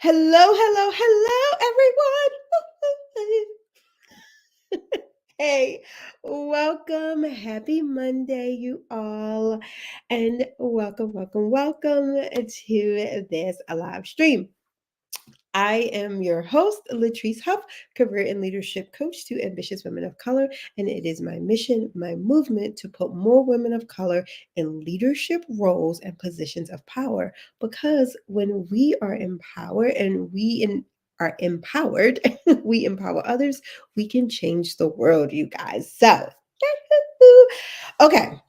Hello, everyone. Hey, welcome. Happy Monday, you all. And welcome to this live stream. I am your host, Latrice Huff, career and leadership coach to ambitious women of color. And it is my mission, my movement to put more women of color in leadership roles and positions of power. Because when we are empowered and are empowered, we empower others, we can change the world, you guys. So, okay.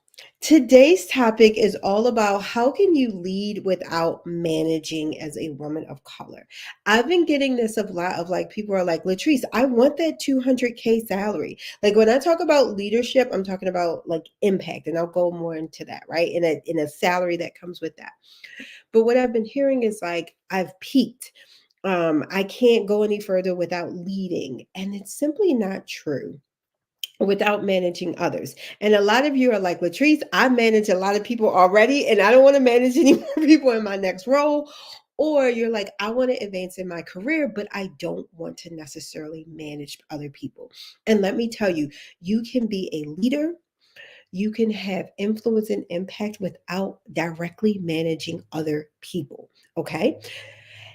Today's topic is all about how can you lead without managing as a woman of color. I've been getting this a lot of like people are like, Latrice, I want that 200K salary. Like when I talk about leadership, I'm talking about like impact, and I'll go more into that, right? In a salary that comes with that. But what I've been hearing is like I've peaked. I can't go any further without leading, and it's simply not true without managing others. And a lot of you are like, Latrice, I manage a lot of people already, and I don't want to manage any more people in my next role. Or you're like, I want to advance in my career, but I don't want to necessarily manage other people. And let me tell you, you can be a leader. You can have influence and impact without directly managing other people. Okay.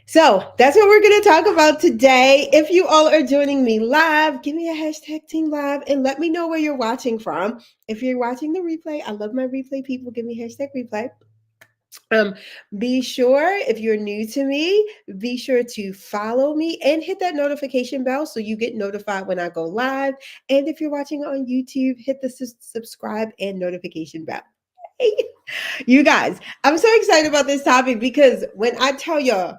So that's what we're going to talk about today. If you all are joining me live, give me a hashtag team live and let me know where you're watching from. If you're watching the replay, I love my replay people. Give me hashtag replay. Be sure, if you're new to me, be sure to follow me and hit that notification bell so you get notified when I go live. And if you're watching on YouTube, hit the subscribe and notification bell. Hey, you guys, I'm so excited about this topic because when I tell y'all,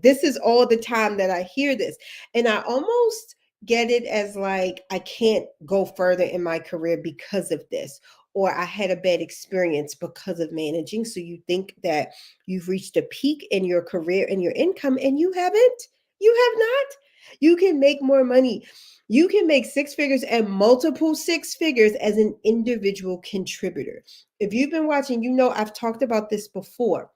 this is all the time that I hear this, and I almost get it as like I can't go further in my career because of this, or I had a bad experience because of managing. So you think that you've reached a peak in your career and your income, and you haven't. You have not. You can make more money. You can make six figures and multiple six figures as an individual contributor. If you've been watching, you know I've talked about this before.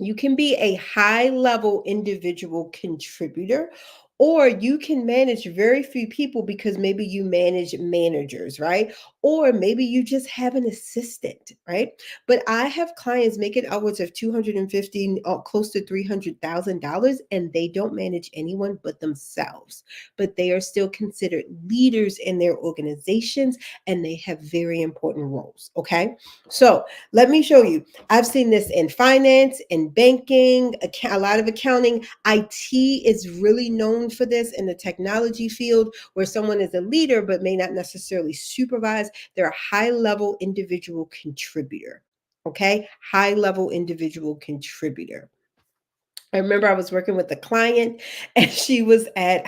You can be a high level individual contributor, or you can manage very few people because maybe you manage managers, right? Or maybe you just have an assistant, right? But I have clients making upwards of 250, close to $300,000, and they don't manage anyone but themselves. But they are still considered leaders in their organizations, and they have very important roles. Okay, so let me show you. I've seen this in finance, in banking, a lot of accounting. IT is really known for this in the technology field, where someone is a leader but may not necessarily supervise. They're a high level individual contributor. Okay, high level individual contributor. I remember I was working with a client and I think she was at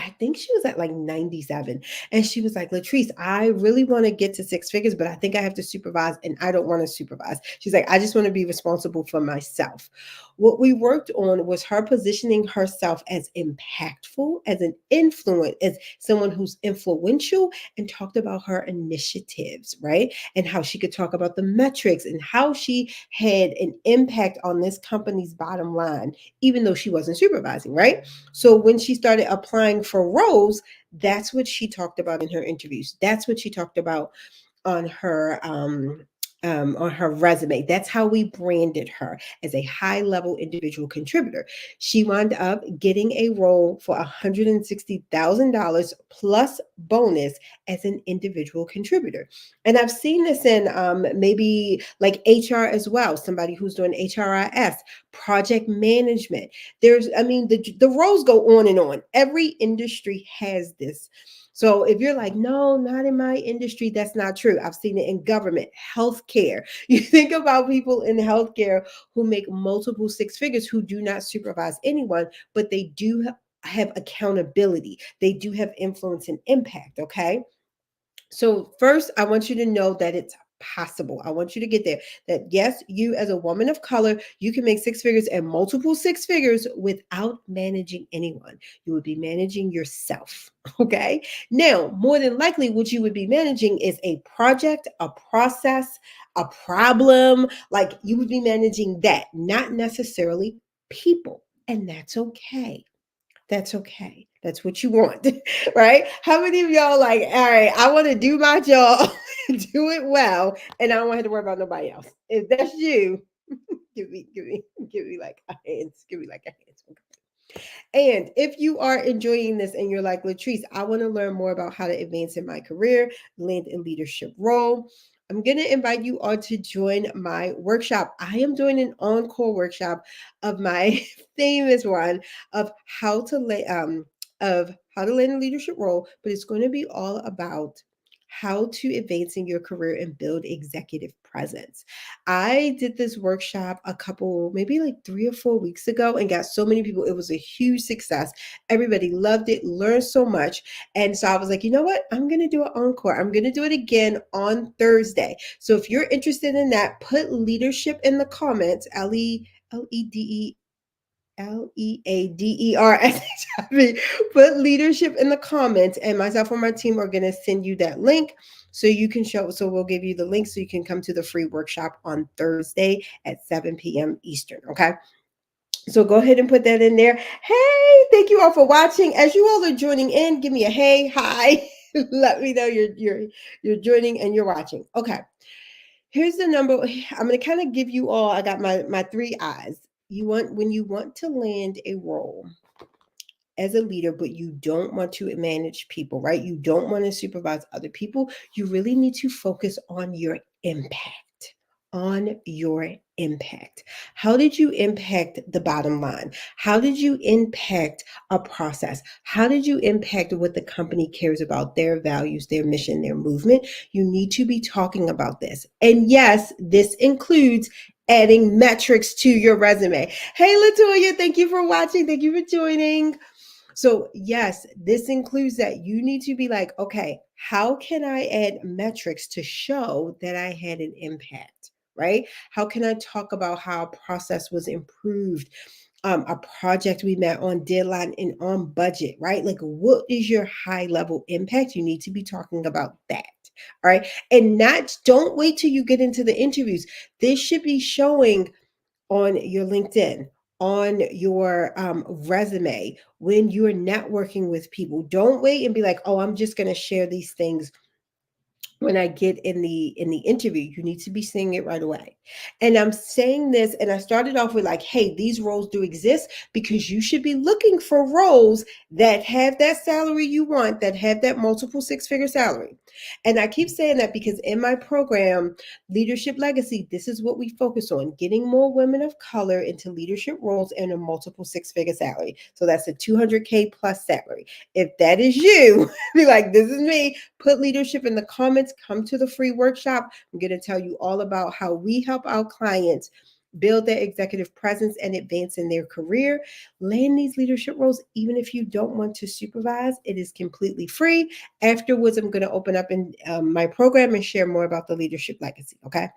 like 97. And she was like, Latrice, I really want to get to six figures, but I think I have to supervise and I don't want to supervise. She's like, I just want to be responsible for myself. What we worked on was her positioning herself as impactful, as an influence, as someone who's influential, and talked about her initiatives, right? And how she could talk about the metrics and how she had an impact on this company's bottom line, even though she wasn't supervising, right? So when she started applying for roles, that's what she talked about in her interviews. That's what she talked about on her resume. That's how we branded her, as a high level individual contributor. She wound up getting a role for $160,000 plus bonus as an individual contributor. And I've seen this in maybe like HR as well, somebody who's doing HRIS, project management. The roles go on and on. Every industry has this. So if you're like, no, not in my industry, that's not true. I've seen it in government, healthcare. You think about people in healthcare who make multiple six figures who do not supervise anyone, but they do have accountability. They do have influence and impact. Okay. So first, I want you to know that it's possible. I want you to get there. That yes, you as a woman of color, you can make six figures and multiple six figures without managing anyone. You would be managing yourself. Okay. Now, more than likely, what you would be managing is a project, a process, a problem. Like you would be managing that, not necessarily people. And that's okay. That's okay. That's what you want, right? How many of y'all like, all right, I want to do my job, do it well, and I don't want to worry about nobody else. If that's you, give me like a hands. Give me like a hands. And if you are enjoying this and you're like, Latrice, I want to learn more about how to advance in my career, land in leadership role. I'm going to invite you all to join my workshop. I am doing an encore workshop of my famous one of how to land a leadership role, but it's going to be all about how to advance in your career and build executive presence. I did this workshop a couple, maybe like 3 or 4 weeks ago, and got so many people. It was a huge success. Everybody loved it, learned so much. And so I was like, you know what? I'm going to do an encore. I'm going to do it again on Thursday. So if you're interested in that, put leadership in the comments, LEADERSHIP. Put leadership in the comments, and myself and my team are going to send you that link so you can show. So we'll give you the link so you can come to the free workshop on Thursday at 7 p.m. Eastern. Okay. So go ahead and put that in there. Hey, thank you all for watching. As you all are joining in, give me a hey, hi. Let me know you're joining and you're watching. Okay. Here's the number. I'm going to kind of give you all. I got my three eyes. When you want to land a role as a leader, but you don't want to manage people, right? You don't want to supervise other people. You really need to focus on your impact. On your impact. How did you impact the bottom line? How did you impact a process? How did you impact what the company cares about, their values, their mission, their movement? You need to be talking about this. And yes, this includes adding metrics to your resume. Hey, Latoya, thank you for watching. Thank you for joining. So, yes, this includes that you need to be like, okay, how can I add metrics to show that I had an impact, right? How can I talk about how a process was improved? A project we met on deadline and on budget, right? Like, what is your high level impact? You need to be talking about that. All right. And don't wait till you get into the interviews. This should be showing on your LinkedIn, on your resume, when you're networking with people. Don't wait and be like, oh, I'm just going to share these things when I get in the interview. You need to be seeing it right away. And I'm saying this, and I started off with like, hey, these roles do exist because you should be looking for roles that have that salary you want, that have that multiple six-figure salary. And I keep saying that because in my program, Leadership Legacy, this is what we focus on: getting more women of color into leadership roles and a multiple six-figure salary. So that's a 200K plus salary. If that is you, be like, this is me. Put leadership in the comments. Come to the free workshop. I'm going to tell you all about how we help our clients build their executive presence and advance in their career. Land these leadership roles, even if you don't want to supervise. It is completely free. Afterwards, I'm going to open up in my program and share more about the leadership legacy. Okay.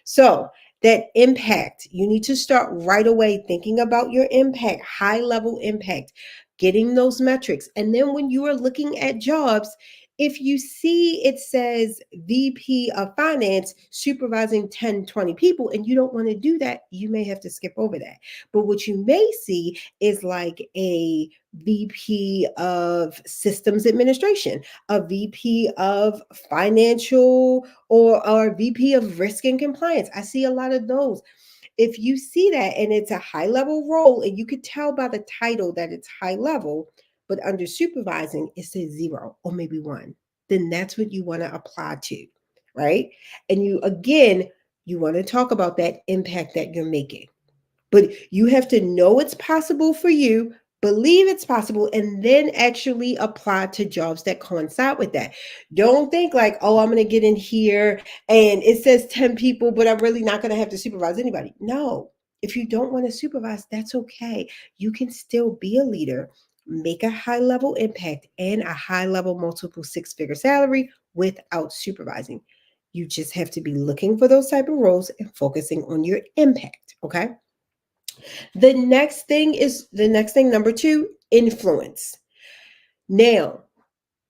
So that impact, you need to start right away thinking about your impact, high level impact, getting those metrics. And then when you are looking at jobs, if you see it says VP of finance supervising 10, 20 people, and you don't want to do that, you may have to skip over that. But what you may see is like a VP of systems administration, a VP of financial, or VP of risk and compliance. I see a lot of those. If you see that and it's a high level role, and you could tell by the title that it's high level, but under supervising it says 0 or maybe 1, then that's what you want to apply to, right? And you want to talk about that impact that you're making. But you have to know it's possible for you, believe it's possible, and then actually apply to jobs that coincide with that. Don't think like, oh, I'm going to get in here and it says 10 people, but I'm really not going to have to supervise anybody. No, if you don't want to supervise, that's okay. You can still be a leader, make a high level impact and a high level multiple six-figure salary without supervising. You just have to be looking for those type of roles and focusing on your impact. Okay. The next thing, number 2, influence. Now,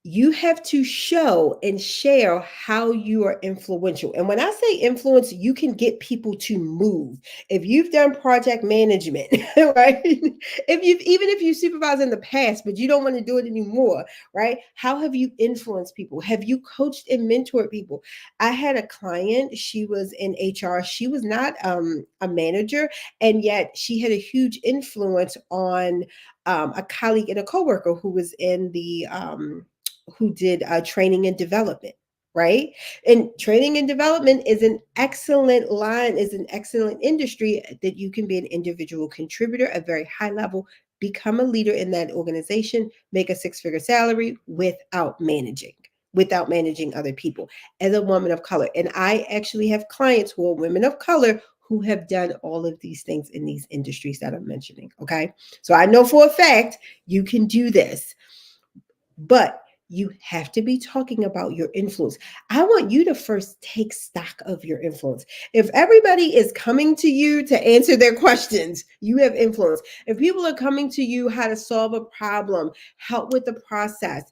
you have to show and share how you are influential. And when I say influence, you can get people to move. If you've done project management, right? Even if you supervised in the past, but you don't want to do it anymore, right? How have you influenced people? Have you coached and mentored people? I had a client, she was in HR. She was not a manager, and yet she had a huge influence on a colleague and a coworker who was in the who did training and development, right? And training and development is an excellent line, is an excellent industry that you can be an individual contributor at very high level, become a leader in that organization, make a six-figure salary without managing other people as a woman of color. And I actually have clients who are women of color who have done all of these things in these industries that I'm mentioning. Okay. So I know for a fact you can do this. But you have to be talking about your influence. I want you to first take stock of your influence. If everybody is coming to you to answer their questions, you have influence. If people are coming to you how to solve a problem, help with the process,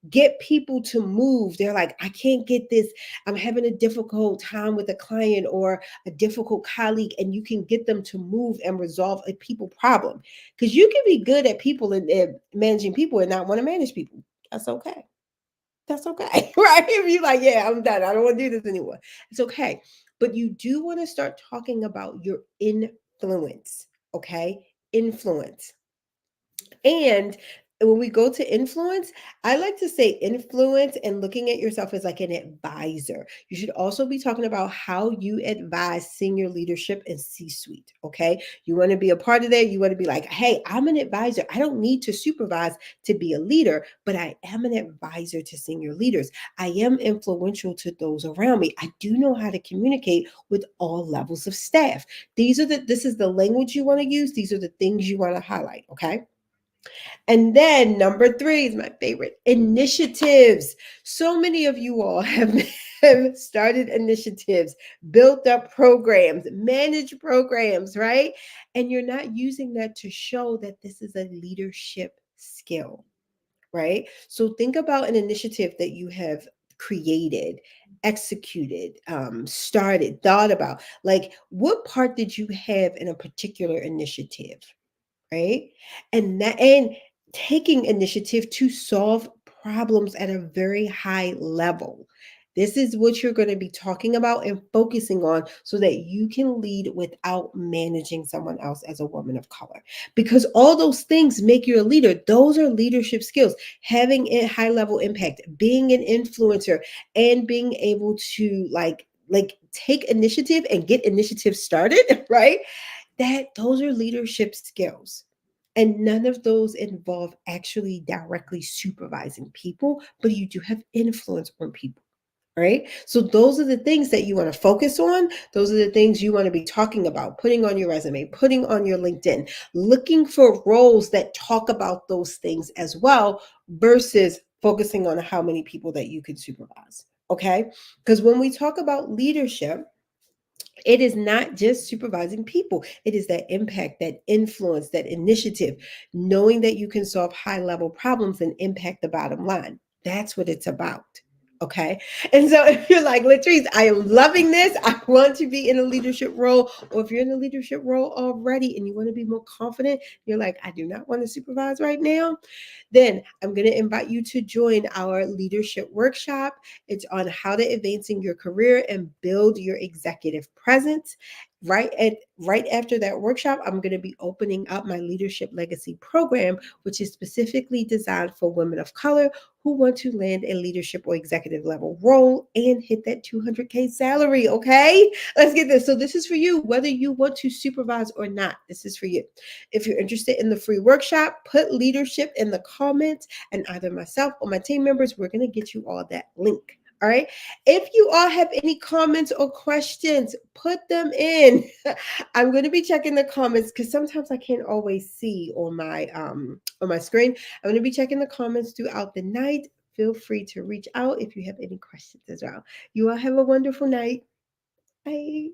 get people to move. They're like, I can't get this. I'm having a difficult time with a client or a difficult colleague, and you can get them to move and resolve a people problem. Because you can be good at people and managing people and not want to manage people. That's okay. That's okay. Right? If you're like, yeah, I'm done. I don't want to do this anymore. It's okay. But you do want to start talking about your influence. Okay. Influence. And when we go to influence, I like to say influence and looking at yourself as like an advisor. You should also be talking about how you advise senior leadership and C suite. Okay. You want to be a part of that. You want to be like, hey, I'm an advisor. I don't need to supervise to be a leader, but I am an advisor to senior leaders. I am influential to those around me. I do know how to communicate with all levels of staff. This is the language you want to use. These are the things you want to highlight. Okay. And then number three is my favorite, initiatives. So many of you all have started initiatives, built up programs, managed programs, right? And you're not using that to show that this is a leadership skill, right? So think about an initiative that you have created, executed, started, thought about. Like, what part did you have in a particular initiative? Right? And taking initiative to solve problems at a very high level. This is what you're going to be talking about and focusing on so that you can lead without managing someone else as a woman of color. Because all those things make you a leader. Those are leadership skills. Having a high level impact, being an influencer, and being able to like take initiative and get initiative started, right? That those are leadership skills. And none of those involve actually directly supervising people, but you do have influence on people. Right. So those are the things that you want to focus on. Those are the things you want to be talking about, putting on your resume, putting on your LinkedIn, looking for roles that talk about those things as well, versus focusing on how many people that you can supervise. Okay. Because when we talk about leadership, it is not just supervising people. It is that impact, that influence, that initiative, knowing that you can solve high level problems and impact the bottom line. That's what it's about. Okay. And so if you're like, Latrice, I am loving this. I want to be in a leadership role. Or if you're in a leadership role already and you want to be more confident, you're like, I do not want to supervise right now. Then I'm going to invite you to join our leadership workshop. It's on how to advancing your career and build your executive presence. Right after that workshop, I'm going to be opening up my leadership legacy program, which is specifically designed for women of color who want to land a leadership or executive level role and hit that 200K salary. Okay, let's get this. So this is for you, whether you want to supervise or not. This is for you. If you're interested in the free workshop, put leadership in the comments, and either myself or my team members, we're going to get you all that link. All right. If you all have any comments or questions, put them in. I'm going to be checking the comments because sometimes I can't always see on my screen. I'm going to be checking the comments throughout the night. Feel free to reach out if you have any questions as well. You all have a wonderful night. Bye.